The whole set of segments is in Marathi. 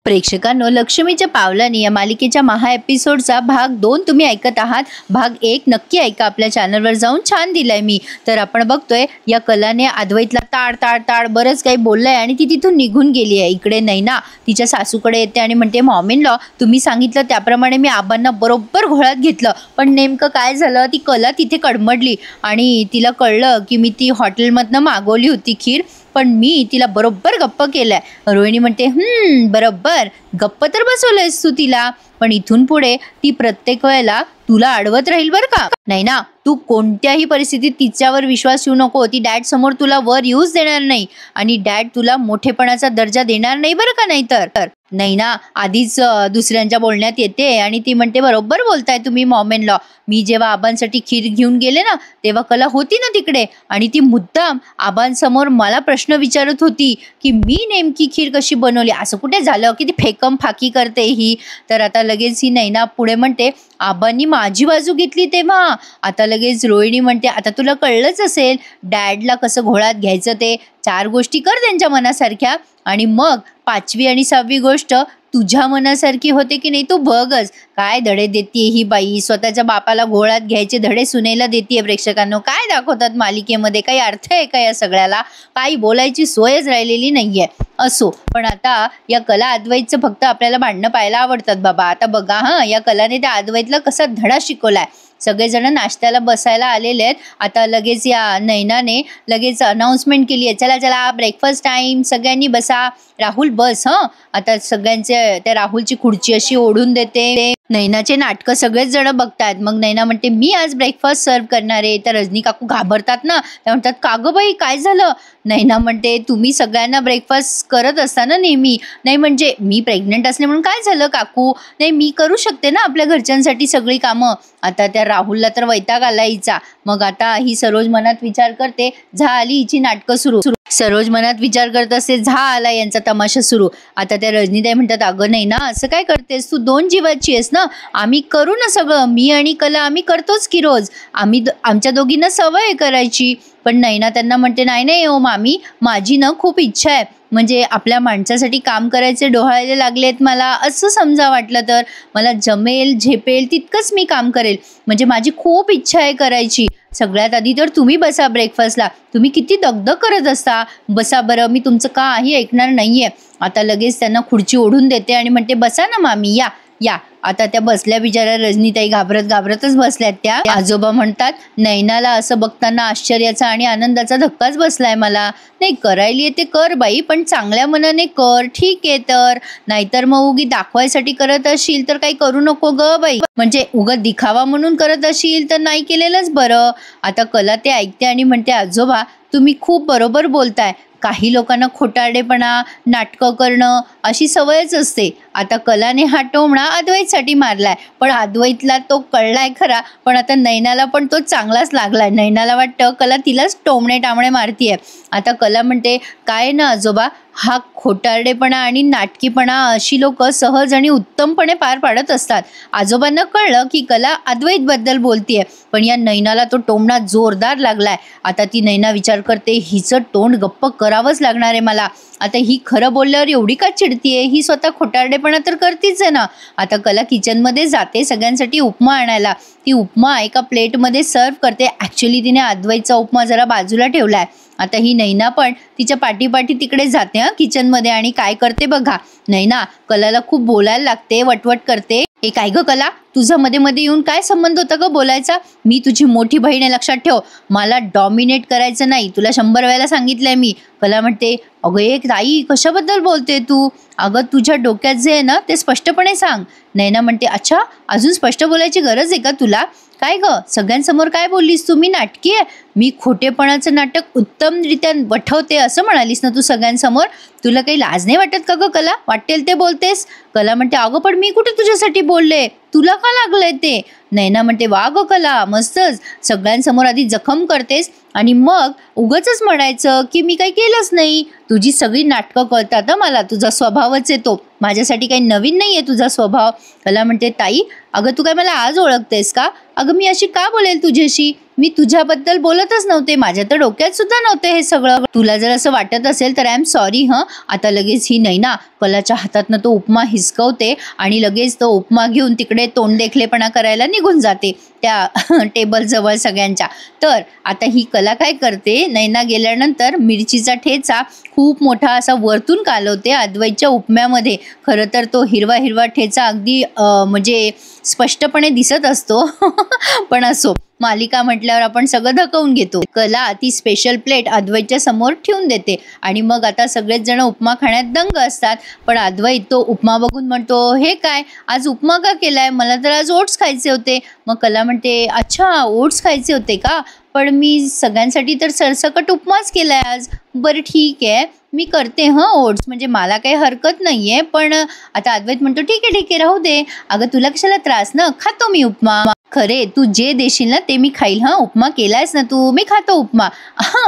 प्रेक्षकांनो, लक्ष्मीच्या पावलांनी या मालिकेच्या महा एपिसोडचा भाग 2 तुम्ही ऐकत आहात. भाग 1 नक्की ऐका, आपल्या चॅनलवर जाऊन छान दिलाय मी. तर आपण बघतोय या कलाने अद्वैतला ताड ताड ताड बरंच काही बोललंय आणि ती तिथून निघून गेली आहे. इकडे नैना तिच्या सासूकडे येते आणि म्हणते, मॉम इन लॉ, तुम्ही सांगितलं त्याप्रमाणे मी आबांना बरोबर घोळात घेतलं, पण नेमकं काय झालं, ती कला तिथे कडमडली आणि तिला कळलं की मी ती हॉटेलमधनं मागवली होती खीर, पण मी तिला बरोबर गप्प केलंय. रोहिणी म्हणते, बरोबर गप्प तर बसवलंयस तू तिला, पण इथून पुढे ती प्रत्येक वेळेला तुला अडवत राहील बरं का. नाही ना, तू कोणत्याही परिस्थितीत तिच्यावर विश्वास ठेवू नको. ती डॅड समोर तुला वर येऊच देणार नाही आणि डॅड तुला मोठेपणाचा दर्जा देणार नाही बरं का. नाही तर नाही ना, आधीच दुसऱ्यांच्या बोलण्यात येते आणि ती म्हणते, बरोबर बोलताय तुम्ही मॉम इन लॉ. मी जेव्हा आबांसाठी खीर घेऊन गेले ना, तेव्हा कला होती ना तिकडे आणि ती मुद्दाम आबांसमोर मला प्रश्न विचारत होती की मी नेमकी खीर कशी बनवली. असं कुठे झालं की ती फेकम फाकी करते ही. तर आता लगेच ही नैना पुढे म्हणते, आबांनी माझी बाजू घेतली तेव्हा. आता लगेच रोहिणी म्हणते, आता तुला कळलंच असेल डॅडला कसं घोळात घ्यायचं ते. 4 गोष्टी कर त्यांच्या मनासारख्या आणि मग 5वी आणि 6वी गोष्ट तुझ्या मनासारखी होते की नाही तू बघच. काय धडे देतीये ही बाई, स्वतःच्या बापाला घोळात घ्यायचे धडे सुनेला देतीये. प्रेक्षकांनो, काय दाखवतात मालिकेमध्ये, काही अर्थ आहे का या सगळ्याला? काही बोलायची सोयच राहिलेली नाहीये. असो, पण आता या कला अद्वैतचं फक्त आपल्याला भांडणं पाहायला आवडतात बाबा. आता बघा या कलाने त्या अद्वैतला कसा धडा शिकवलाय. सगळेजण नाश्त्याला बसायला आलेले आहेत. आता लगेच या नैनाने लगेच अनाउन्समेंट केली आहे, चला चला ब्रेकफास्ट टाइम, सगळ्यांनी बसा. राहुल बस. आता सगळ्यांचे त्या राहुलची खुर्ची अशी ओढून देते. नैनाचे नाटकं सगळेच जण बघतात. मग नैना म्हणते, मी आज ब्रेकफास्ट सर्व करणार आहे. तर रजनी काकू घाबरतात ना, त्या म्हणतात, का गं बाई काय झालं? नैना म्हणते, तुम्ही सगळ्यांना ब्रेकफास्ट करत असता ना नेहमी. नाही म्हणजे मी प्रेग्नेंट असले म्हणून काय झालं काकू? नाही, मी करू शकते ना आपल्या घरच्यांसाठी सगळी कामं. आता त्या राहुलला तर वैताग आला हिचा. मग आता ही सरोज मनात विचार करते, झाली हिची नाटकं सुरू. सरोज मनात विचार करत असते, झाला यांचा तमाशा सुरू. आता त्या रजनीताई म्हणतात, अगं नाही ना, असं काय करतेस तू? 2 जीवाची आहेस ना. आम्ही करू ना सगळं, मी आणि कला आम्ही करतोच की रोज. आमच्या दोघींना सवय आहे करायची. पण नैना त्यांना म्हणते, नाही नाही ओ मामी, माझी ना खूप इच्छा आहे. म्हणजे आपल्या माणसासाठी काम करायचे डोहाळायला लागलेत मला, असं समजा. वाटलं तर मला जमेल झेपेल तितकंच मी काम करेल. म्हणजे माझी खूप इच्छा आहे करायची. सगळ्यात आधी तर तुम्ही बसा ब्रेकफास्टला. तुम्ही किती दगदग करत असता. बसा बरं, मी तुमचं काही ऐकणार नाहीये. आता लगेच त्यांना खुर्ची ओढून देते आणि म्हणते, बसा ना मामी, या या. आता त्या बसल्या बिचाऱ्या रजनीताई घाबरतच बसल्यात. त्या आजोबा म्हणतात, नैनाला असं बघताना आश्चर्याचा आणि आनंदाचा धक्काच बसलाय मला. नाही, करायली ते कर बाई, पण चांगल्या मनाने कर, ठीक आहे. तर नाहीतर मग उगी दाखवायसाठी करत असशील तर काही करू नको ग बाई. म्हणजे उगा दिखावा म्हणून करत असशील तर नाही केलेलंच बरं. आता कला ते ऐकते आणि म्हणते, आजोबा तुम्ही खूप बरोबर बोलताय. काही लोकांना खोटारडेपणा, नाटकं करणं अशी सवयच असते. आता कलाने हा टोमणा अद्वैतसाठी मारलाय, पण अद्वैतला तो कळलाय खरा, पण आता नैनाला पण तो चांगलाच लागलाय. नैनाला वाटतं कला तिलाच टोमणे टामणे मारतीये. आता कला म्हणते, काय ना आजोबा, हा खोटारडेपणा आणि नाटकीपणा अशी लोक सहज आणि उत्तमपणे पार पाडत असतात. आजोबांना कळलं की कला अद्वैतबद्दल बोलतीये, पण या नैनाला तो टोमणा जोरदार लागलाय. आता ती नैना विचार करते, हिचं तोंड गप्प करावंच लागणार आहे मला. आता ही खरं बोलल्यावर एवढी का चिडतीये? ही स्वतः खोटारडेपणा तर करतीच आहे ना. आता कला किचनमध्ये जाते सगळ्यांसाठी उपमा आणायला. ती उपमा एका प्लेटमध्ये सर्व करते. ॲक्च्युली तिने अद्वैतचा उपमा जरा बाजूला ठेवलाय. आता ही नैना पण तिच्या पाठीपाठी तिकडे जाते किचनमध्ये आणि काय करते बघा. नैना कलाला खूप बोलायला लागते, वटवट करते. काय ग कला, तुझा मध्ये मध्ये येऊन काय संबंध होता ग बोलायचा? मी तुझी मोठी बहीण आहे, लक्षात ठेव. मला डॉमिनेट करायचं नाही, तुला 100 वेळेला सांगितलंय मी. कला म्हणते, अगं एक ताई, कशाबद्दल बोलते तू? अगं तुझ्या डोक्यात जे आहे ना ते स्पष्टपणे सांग. नैना म्हणते, अच्छा, अजून स्पष्ट बोलायची गरज आहे का तुला? काय ग, सगळ्यांसमोर काय बोललीस तू? मी नाटकी आहे? मी खोटेपणाचं नाटक उत्तमरित्या वठवते असं म्हणालीस ना तू सगळ्यांसमोर? तुला काही लाज नाही वाटत का ग कला? वाटेल ते बोलतेस. कला म्हणते, अगं पण मी कुठे तुझ्यासाठी बोलले, तुला का लागलंय ते? नैना म्हणते, वा ग कला, मस्तच. सगळ्यांसमोर आधी जखम करतेस आणि मग उगाचच म्हणायचं की मी काही केलंच नाही. तुझी सगळी नाटकं कळतात मला, तुझा स्वभावच आहे तो. माझ्यासाठी काही नवीन नाही आहे तुझा स्वभाव. कला म्हणते, ताई अगं तू काय मला आज ओळखतेस का? अगं मी अशी का बोलेल तुझ्याशी? मी तुझ्याबद्दल बोलतच नव्हते, माझ्या तर डोक्यात सुद्धा नव्हते हे सगळं. तुला जर असं वाटत असेल तर आय एम सॉरी हं. आता लगेच ही नैना कलाच्या हातातनं तो उपमा हिसकवते आणि लगेच तो उपमा घेऊन तिकडे तोंड देखलेपणा करायला निघून जाते त्या टेबल जवळ सगळ्यांच्या. तर आता ही कला काय करते, नैना गेल्यानंतर मिरचीचा ठेचा खूप मोठा असा वरतून कालवते अद्वैतच्या उपम्यामध्ये. खरं तर तो हिरवा हिरवा ठेचा अगदी म्हणजे स्पष्टपणे दिसत असतो पण असो, मालिका म्हटल्यावर आपण सगळं धकवून घेतो. कला ती स्पेशल प्लेट अद्वैतच्या समोर ठेवून देते आणि मग आता सगळेच जण उपमा खाण्यात दंग असतात. पण अद्वैत तो उपमा बघून म्हणतो, हे काय आज उपमा का केलाय, मला तर आज ओट्स खायचे होते. मग कला म्हणते, अच्छा ओट्स खायचे होते का, पण मी सगळ्यांसाठी तर सरसकट उपमाच केलाय आज. बरं ठीक आहे, मी करते ओट्स, म्हणजे मला काही हरकत नाहीये. पण आता अद्वैत म्हणतो, ठीक आहे राहू दे, अगं तुला कशाला त्रास ना, खातो मी उपमा. खरे तू जे देशील ना ते मी खाईल, उपमा केलायस ना तू, मी खातो उपमा.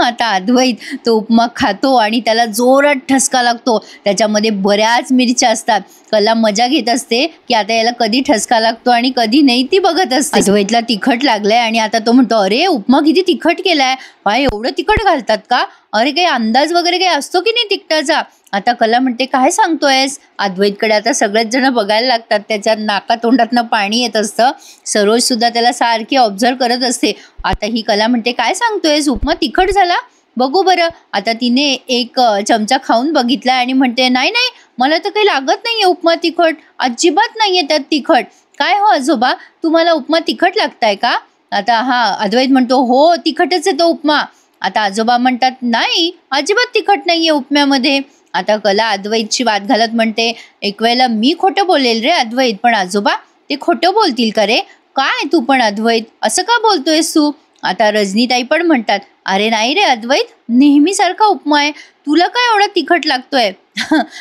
आता अद्वैत तो उपमा खातो आणि त्याला जोरात ठसका लागतो. त्याच्यामध्ये बऱ्याच मिरच्या असतात. कला मजा घेत असते की आता याला कधी ठसका लागतो आणि कधी नाही ती बघत असते. अद्वैतला तिखट लागलंय आणि आता तो म्हणतो, अरे उपमा किती तिखट केलाय, पाय एवढं तिखट घालतात का, अरे काही अंदाज वगैरे काही असतो की नाही तिखटाचा. आता कला म्हणते, काय सांगतोयस. अद्वैतकडे आता सगळेच जण बघायला लागतात, त्याच्या नाका तोंडातनं पाणी येत असतं. सरोज सुद्धा त्याला सारखी ऑब्झर्व करत असते. आता ही कला म्हणते, काय सांगतोयस, उपमा तिखट झाला, बघू बरं. आता तिने एक चमचा खाऊन बघितला आणि म्हणते, नाही मला तर काही लागत नाहीये उपमा तिखट, अजिबात नाहीये त्यात तिखट. काय हो आजोबा, तुम्हाला उपमा तिखट लागताय का. आता अद्वैत म्हणतो, हो तिखटच आहे तो उपमा. आता आजोबा म्हणतात, नाही अजिबात तिखट नाहीये उपम्यामध्ये. आता कला अद्वैतची वाद घालत म्हणते, एक वेळेला मी खोटं बोलेल रे अद्वैत, पण आजोबा ते खोटं बोलतील का रे, काय तू पण अद्वैत असं का बोलतोयस तू. आता रजनीताई पण म्हणतात, अरे नाही रे अद्वैत, नेहमीसारखा उपमा आहे, तुला काय एवढा तिखट लागतोय.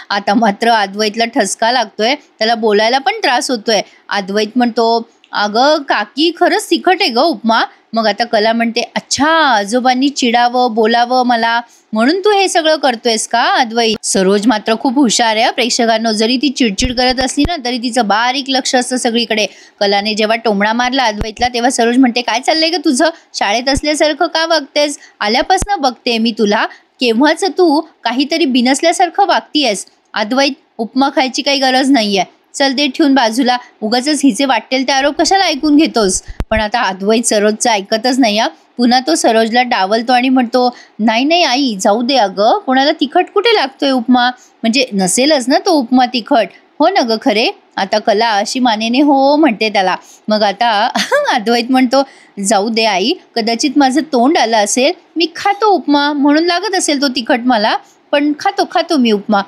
आता मात्र अद्वैतला ठसका लागतोय, त्याला बोलायला पण त्रास होतोय. अद्वैत म्हणतो, अगं काकी खरंच तिखट आहे ग उपमा. मग आता कला म्हणते, अच्छा आजोबांनी चिडावं बोलावं मला म्हणून तू हे सगळं करतोयस का अद्वैत. सरोज मात्र खूप हुशार आहे प्रेक्षकांनो, जरी ती चिडचिड करत असली ना तरी तिचं बारीक लक्ष असतं सगळीकडे. कलाने जेव्हा टोमणा मारला अद्वैतला तेव्हा सरोज म्हणते, काय चाललंय ग तुझं, शाळेत असल्यासारखं का वागतेस, आल्यापासून बघते मी तुला, केव्हाच तू काहीतरी बिनसल्यासारखं वागतीयस. अद्वैत उपमा खायची काही गरज नाहीये, चल ते ठेवून बाजूला, उगाचच हिचे वाटेल ते आरोप कशाला ऐकून घेतोस. पण आता अद्वैत सरोजचं ऐकतच नाही. पुन्हा तो सरोजला डावलतो आणि म्हणतो, नाही आई जाऊ दे, अगं कोणाला तिखट कुठे लागतोय उपमा, म्हणजे नसेलच ना तो उपमा तिखट, हो ना ग खरे. आता कला अशी मानेने हो म्हणते त्याला. मग आता अद्वैत म्हणतो, जाऊ दे आई, कदाचित माझं तोंड आलं असेल, मी खातो उपमा म्हणून लागत असेल तो तिखट मला, पण खातो मी उपमा.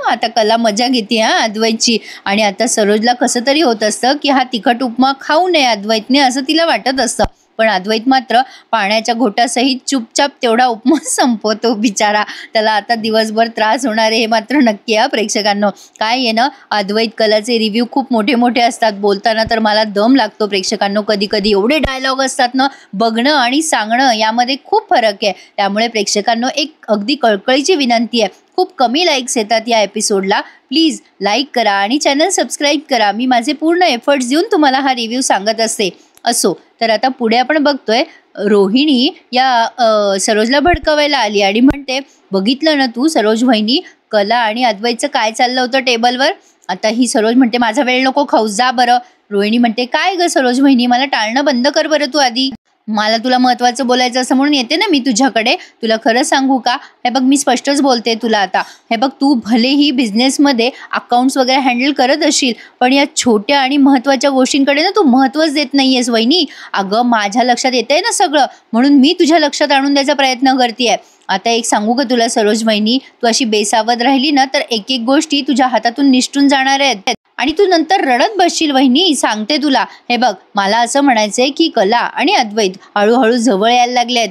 आता कला मजा घेते अद्वैतची. आणि आता सरोजला कसं तरी होत असतं की हा तिखट उपमा खाऊ नये अद्वैतने, असं तिला वाटत असतं. पण अद्वैत मात्र पाण्याच्या घोटासहित चुपचाप तेवढा उपमा संपवतो बिचारा. त्याला आता दिवसभर त्रास होणार आहे हे मात्र नक्की प्रेक्षकांनो. काय आहे ना, अद्वैत कलाचे रिव्ह्यू खूप मोठे असतात, बोलताना तर मला दम लागतो प्रेक्षकांनो. कधी एवढे डायलॉग असतात ना, बघणं आणि सांगणं यामध्ये खूप फरक आहे. त्यामुळे प्रेक्षकांनो एक अगदी कळकळीची विनंती आहे, खूप कमी लाईक्स येतात या एपिसोडला, प्लीज लाईक करा आणि चॅनल सबस्क्राईब करा. मी माझे पूर्ण एफर्ट्स देऊन तुम्हाला हा रिव्ह्यू सांगत असते. असो, तर आता पुढे आपण बघतोय रोहिणी या सरोजला भडकवायला आली आणि म्हणते, बघितलं ना तू सरोज वहिनी, कला आणि अद्वैतचं काय चाललं होतं टेबलवर. आता ही सरोज म्हणते, माझा वेळ नको खाऊ, जा बरं. रोहिणी म्हणते, काय ग सरोज वहिनी, मला टाळणं बंद कर बरं तू आधी, मला तुला महत्त्वाचं बोलायचं असं म्हणून येते ना मी तुझ्याकडे. तुला खरं सांगू का, हे बघ मी स्पष्टच बोलते तुला आता, हे बघ तू भलेही बिझनेसमध्ये अकाउंट्स वगैरे हँडल करत असशील, पण या छोट्या आणि महत्त्वाच्या गोष्टींकडे ना तू महत्त्वच देत नाही आहेस वहिनी. अगं माझ्या लक्षात येतंय ना सगळं, म्हणून मी तुझ्या लक्षात आणून द्यायचा प्रयत्न करते. आता एक सांगू का तुला सरोज वहिनी, तू अशी बेसावध राहिली ना तर एक गोष्टी तुझ्या हातातून निसटून जाणार आहेत आणि तू नंतर रडत बसशील वहिनी, सांगते तुला. हे बघ मला असं म्हणायचंय की कला आणि अद्वैत हळूहळू जवळ यायला लागलेत.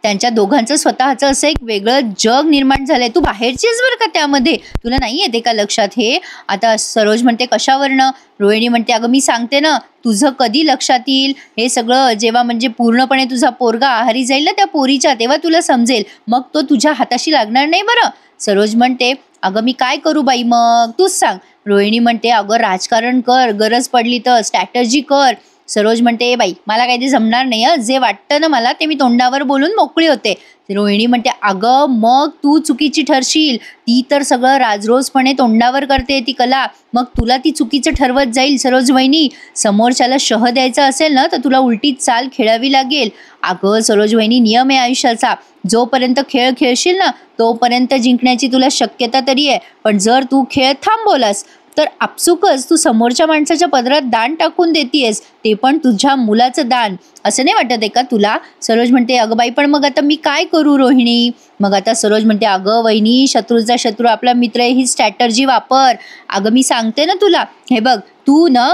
त्यांच्या दोघांचं स्वतःचं असं एक वेगळं जग निर्माण झालंय. तू बाहेरचीच बरं का त्यामध्ये, तुला नाही येते का लक्षात हे. आता सरोज म्हणते, कशावरनं. रोहिणी म्हणते, अगं मी सांगते ना, तुझं कधी लक्षात येईल हे सगळं, जेव्हा म्हणजे पूर्णपणे तुझा पोरगा आहारी जाईल ना त्या पोरीच्या, तेव्हा तुला समजेल, मग तो तुझ्या हाताशी लागणार नाही बरं. सरोज म्हणते, अगं मी काय करू बाई, मग तूच सांग. रोहिणी म्हणते, अगं राजकारण कर, गरज पडली तर स्ट्रॅटर्जी कर. सरोज म्हणते, बाई मला काही ते जमणार नाही हं, जे वाटतं ना मला ते मी तोंडावर बोलून मोकळी होते. रोहिणी म्हणते, अगं मग तू चुकीची ठरशील, ती तर सगळं राजरोसपणे तोंडावर करते ती कला, मग तुला ती चुकीचं ठरवत जाईल सरोज वहिनी. समोरच्याला शह द्यायचा असेल ना तर तुला उलटी चाल खेळावी लागेल. अगं सरोज वहिनी, नियम आहे आयुष्याचा, जोपर्यंत खेळ खेळशील ना तोपर्यंत जिंकण्याची तुला शक्यता तरी आहे, पण जर तू खेळ थांबवलास तर आपसुकच तू समोरच्या माणसाच्या पदरात दान टाकून देतीयस, ते पण तुझ्या मुलाचं दान. असं नाही वाटत आहे का तुला? सरोज म्हणते, अगं बाई पण मग आता मी काय करू रोहिणी? मग आता सरोज म्हणते, अगं वहिनी, शत्रूचा शत्रू आपला मित्र आहे, ही स्ट्रॅटर्जी वापर. अगं मी सांगते ना तुला, हे बघ तू ना.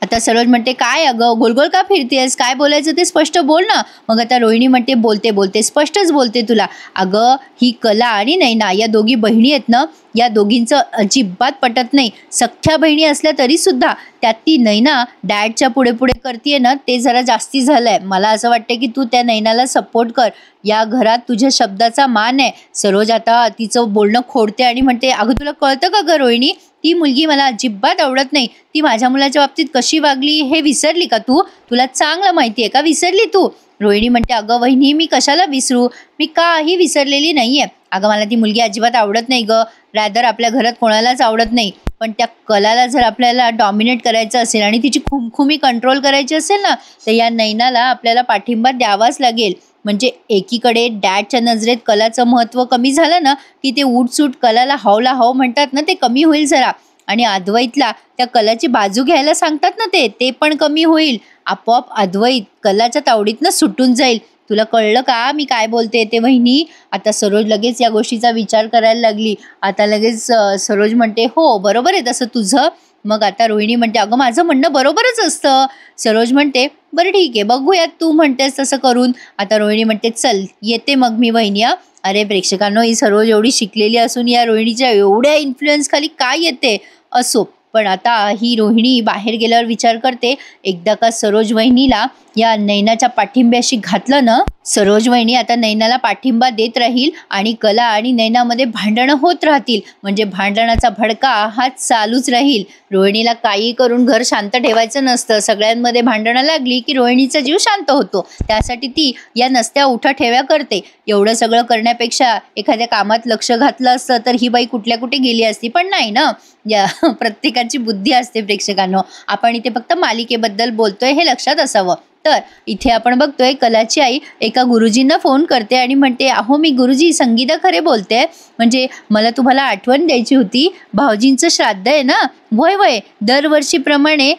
आता सरोज म्हणते, काय अगं गोलगोल का फिरतेस, काय बोलायचं ते स्पष्ट बोल ना. मग आता रोहिणी म्हणते, बोलते बोलते स्पष्टच बोलते तुला. अगं ही कला आणि नैना या दोघी बहिणी आहेत ना, या दोघींचं अजिबात पटत नाही. सख्ख्या बहिणी असल्या तरी सुद्धा त्यात ती नैना डॅडच्या पुढे पुढे करते ना, ते जरा जास्ती झालंय. मला असं वाटतं की तू त्या नैनाला सपोर्ट कर, या घरात तुझ्या शब्दाचा मान आहे. सरोज आता तिचं बोलणं खोडते आणि म्हणते, अगं तुला कळतं का गं रोहिणी, ती मुलगी मला अजिबात आवडत नाही. ती माझ्या मुलाच्या बाबतीत कशी वागली हे विसरली का तू? तुला चांगलं माहिती आहे का विसरली तू? रोहिणी म्हणते, अगं वहिनी मी कशाला विसरू, मी काही विसरलेली नाहीये. अगं मला ती मुलगी अजिबात आवडत नाही गं, रॅदर आपल्या घरात कोणालाच आवडत नाही. पण त्या कलाला जर आपल्याला डॉमिनेट करायचं असेल आणि तिची खुमखुमी कंट्रोल करायची असेल ना तर या नैनाला आपल्याला पाठिंबा द्यावाच लागेल. म्हणजे एकीकडे डॅडच्या नजरेत कलाचं महत्त्व कमी झालं ना की ते उठसूट कलाला हावला हाव म्हणतात ना, ते कमी होईल जरा. आणि अद्वैतला त्या कलाची बाजू घ्यायला सांगतात ना ते पण कमी होईल. आपोआप अद्वैत कलाच्या तावडीतनं सुटून जाईल. तुला कळलं का मी काय बोलते ते वहिनी? आता सरोज लगेच या गोष्टीचा विचार करायला लागली. आता लगेच सरोज म्हणते, हो बरोबर आहे तसं तुझं. मग आता रोहिणी म्हणते, अगं माझं म्हणणं बरोबरच असतं. सरोज म्हणते, बरं ठीक आहे बघूयात तू म्हणतेस तसं करून. आता रोहिणी म्हणते, चल येते मग मी वहिनी. अरे प्रेक्षकांनो, ही सरोज एवढी शिकलेली असून या रोहिणीच्या एवढ्या इन्फ्लुएन्स खाली काय येते? असो, पण आता ही रोहिणी बाहेर गेल्यावर विचार करते, एकदा का सरोज वहिनीला या नैनाच्या पाठिंब्याशी घातलं ना, सरोज वहिनी आता नैनाला पाठिंबा देत राहील आणि कला आणि नैनामध्ये भांडणं होत राहतील. म्हणजे भांडणाचा भडका हा चालूच राहील. रोहिणीला काही करून घर शांत ठेवायचं नसतं. सगळ्यांमध्ये भांडणं लागली की रोहिणीचा जीव शांत होतो. त्यासाठी ती या नसत्या उठा ठेव्या करते. एवढं सगळं करण्यापेक्षा एखाद्या कामात लक्ष घातलं असतं तर ही बाई कुठल्या कुठे गेली असती. पण नाही ना, या प्रत्येकाची बुद्धी असते प्रेक्षकांनो. आपण इथे फक्त मालिकेबद्दल बोलतोय हे लक्षात असावं. तर इथे आपण बघतोय कलाची आई एका गुरुजींना फोन करते आणि म्हणते, अहो मी गुरुजी संगीता खरे बोलते, म्हणजे मला तुम्हाला आठवण द्यायची होती, भाऊजींचं श्राद्ध आहे ना. वय वय दरवर्षीप्रमाणे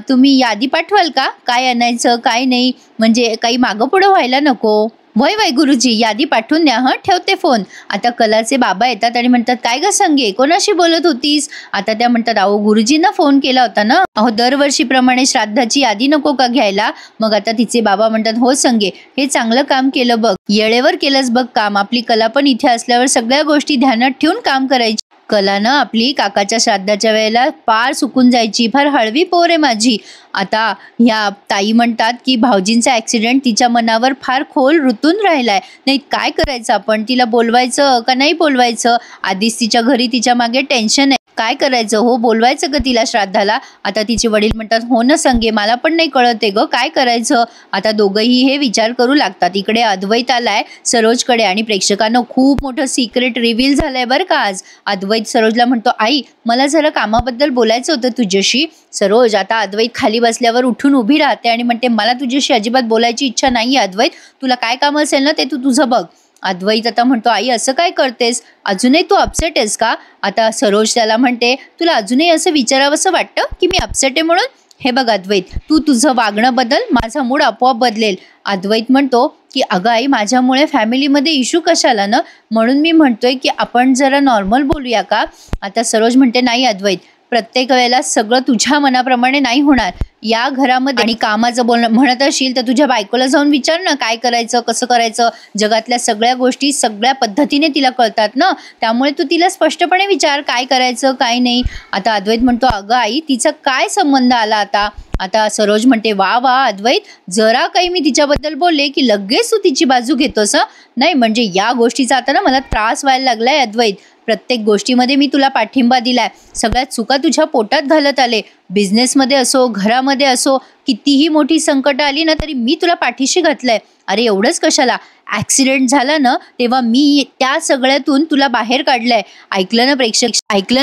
तुम्ही यादी पाठवाल का, काय आणायचं काय नाही, म्हणजे काही मागं पुढं व्हायला नको. वय वय गुरुजी यादी पाठवून द्या, हं ठेवते फोन. आता कलाचे बाबा येतात आणि म्हणतात, काय ग संगे कोणाशी बोलत होतीस? आता त्या म्हणतात, अहो गुरुजींना फोन केला होता ना, अहो दरवर्षीप्रमाणे श्राद्धाची यादी नको का घ्यायला? मग आता तिचे बाबा म्हणतात, हो संगे हे चांगलं काम केलं बघ, येळेवर केलंस बघ काम. आपली कला पण इथे असल्यावर सगळ्या गोष्टी ध्यानात ठेवून काम करायची. कलानं आपली काकाच्या श्राद्धाच्या वेळेला पार सुकून जायची, फार हळवी पोर आहे माझी. आता ह्या ताई म्हणतात की भाऊजींचा ॲक्सिडेंट तिच्या मनावर फार खोल रुतून राहिलाय. नाही काय करायचं आपण, तिला बोलवायचं का नाही बोलवायचं? आधीच तिच्या घरी तिच्या मागे टेन्शन आहे, काय करायचं हो, बोलवायचं का तिला श्राद्धाला? आता तिचे वडील म्हणतात, हो ना संगे मला पण नाही कळत आहे ग, काय करायचं? आता दोघंही हे विचार करू लागतात. इकडे अद्वैत आलाय सरोजकडे आणि प्रेक्षकांना खूप मोठं सिक्रेट रिव्हील झालंय बरं का आज. अद्वैत सरोजला म्हणतो, आई मला जरा कामाबद्दल बोलायचं होतं तुझ्याशी. सरोज आता अद्वैत खाली बसल्यावर उठून उभी राहते आणि म्हणते, मला तुझ्याशी अजिबात बोलायची इच्छा नाही अद्वैत, तुला काय काम असेल ना ते तू तुझं बघ. अद्वैत आता म्हणतो, आई असं काय करतेस, अजूनही तू अपसेट आहेस का? आता सरोज त्याला म्हणते, तुला अजूनही असं विचारावंसं वाटतं की मी अपसेट आहे म्हणून? हे बघ अद्वैत, तू तुझं वागणं बदल, माझा मूड आपोआप बदलेल. अद्वैत म्हणतो की अगं आई माझ्यामुळे फॅमिलीमध्ये इश्यू कशाला ना, म्हणून मी म्हणतोय की आपण जरा नॉर्मल बोलूया का? आता सरोज म्हणते, नाही अद्वैत, प्रत्येक वेळेला सगळं तुझ्या मनाप्रमाणे नाही होणार. या घरामध्ये आणि कामाचं बोलणं म्हणत असशील तर तुझ्या बायकोला जाऊन विचार ना, काय करायचं कसं करायचं. जगातल्या सगळ्या गोष्टी सगळ्या पद्धतीने तिला कळतात ना, त्यामुळे तू तिला स्पष्टपणे विचार काय करायचं काय नाही. आता अद्वैत म्हणतो, अगं आई तिचा काय संबंध आला आता? आता सरोज म्हणते, वा वा अद्वैत, जरा काही मी तिच्याबद्दल बोलले की लगेच तू तिची बाजू घेतोस. नाही म्हणजे या गोष्टीचा आता ना मला त्रास व्हायला लागलाय अद्वैत. प्रत्येक गोष्टीमध्ये मी तुला पाठिंबा दिलाय, सगळ्यात चुका तुझ्या पोटात घालत आले. बिझनेसमध्ये असो घरामध्ये असो कितीही मोठी संकट आली ना तरी मी तुला पाठीशी घातलंय. अरे एवढंच कशाला, ॲक्सिडेंट झाला ना तेव्हा मी त्या सगळ्यातून तुला बाहेर काढलंय. ऐकलं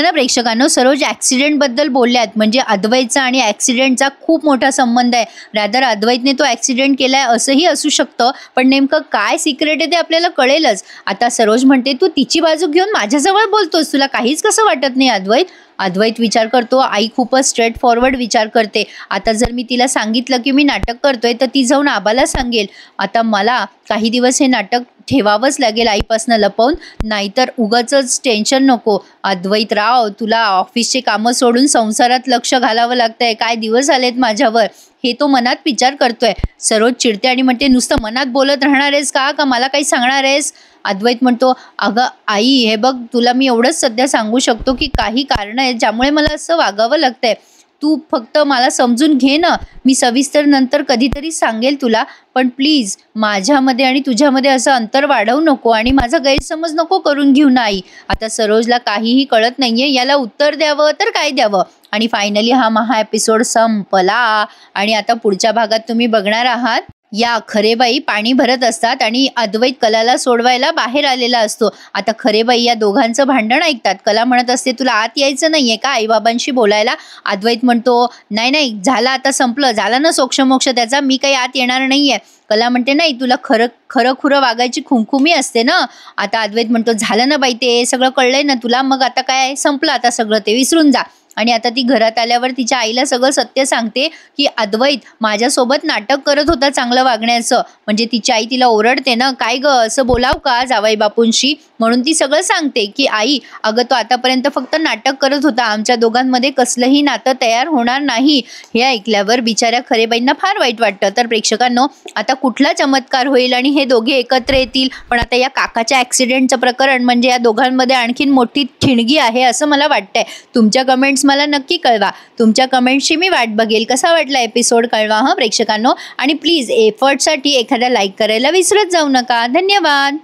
ना प्रेक्षकांनो, सरोज ॲक्सिडेंटबद्दल बोलल्यात म्हणजे अद्वैतचा आणि ॲक्सिडेंटचा खूप मोठा संबंध आहे. रादर अद्वैतने तो ॲक्सिडेंट केलाय असंही असू शकतं, पण नेमकं काय सिक्रेट आहे ते आपल्याला कळेलच. आता सरोज म्हणते, तू तिची बाजू घेऊन माझ्याजवळ बोलतोस, तुला काहीच कसं वाटत नाही अद्वैत? अद्वैत विचार करतो, आई खूपच स्ट्रेट फॉरवर्ड विचार करते. आता जर मी तिला सांगितलं की मी नाटक करतोय तर ती जाऊन आबाला सांगेल. आता मला काही दिवस हे नाटक ठेवावंच लागेल आईपासनं लपवून, नाहीतर उगाचच टेन्शन नको. अद्वैत राव, तुला ऑफिसचे कामं सोडून संसारात लक्ष घालावं लागतंय, काय दिवस आलेत माझ्यावर, हे तो मनात विचार करतोय. सरोज चिडते आणि म्हणते, नुसतं मनात बोलत राहणार आहेस का मला काही सांगणार आहेस? अद्वैत म्हणतो, अगं आई, हे बघ, तुला मी एवढंच सध्या सांगू शकतो की काही कारणं आहेत ज्यामुळे मला असं वागावं लागतंय. तू फक्त मला समजून घे ना. मी सविस्तर नंतर कधीतरी सांगेल तुला, पण प्लीज माझ्यामध्ये आणि तुझ्यामध्ये असं अंतर वाढवू नको आणि माझा गैरसमज नको करून घेऊ ना आई. आता सरोजला काहीही कळत नाहीये, याला उत्तर द्यावं तर काय द्यावं. आणि फायनली हा महा एपिसोड संपला. आणि आता पुढच्या भागात तुम्ही बघणार आहात, या खरेबाई पाणी भरत असतात आणि अद्वैत कलाला सोडवायला बाहेर आलेला असतो. आता खरेबाई या दोघांचं भांडण ऐकतात. कला म्हणत असते, तुला आत यायचं नाहीये का आईबाबांशी बोलायला? अद्वैत म्हणतो, नाही, झालं, आता संपलं, झाला ना सोक्षमोक्ष त्याचा, मी काही आत येणार नाहीये. कला म्हणते, नाही, तुला खरं वागायची खुमखुमी असते ना. आता अद्वैत म्हणतो, झालं ना बाई, ते सगळं कळलंय ना तुला, मग आता काय, संपलं आता सगळं, ते विसरून जा. आणि आता ती घरात आल्यावर तिच्या आईला सगळं सत्य सांगते की अद्वैत माझ्यासोबत नाटक करत होता चांगलं वागण्याचं. म्हणजे तिची आई तिला ओरडते ना, काय ग, असं बोलाव का जावई बापूंशी? म्हणून ती सगळं सांगते की आई, अगं तो आतापर्यंत फक्त नाटक करत होता, आमच्या दोघांमध्ये कसलंही नातं तयार होणार नाही. हे ऐकल्यावर बिचाऱ्या खरेबाईंना फार वाईट वाटतं. तर प्रेक्षकांनो, आता कुठला चमत्कार होईल आणि हे दोघे एकत्र येतील? पण आता या काकाच्या ॲक्सिडेंटचं प्रकरण म्हणजे या दोघांमध्ये आणखीन मोठी ठिणगी आहे असं मला वाटतंय. तुमच्या कमेंट्स मला नक्की कळवा. तुमच्या कमेंट्सची मी वाट बघेल. कसा वाटला एपिसोड कळवा प्रेक्षकांनो. आणि प्लीज एफर्टसाठी एखादा लाईक करायला विसरत जाऊ नका. धन्यवाद.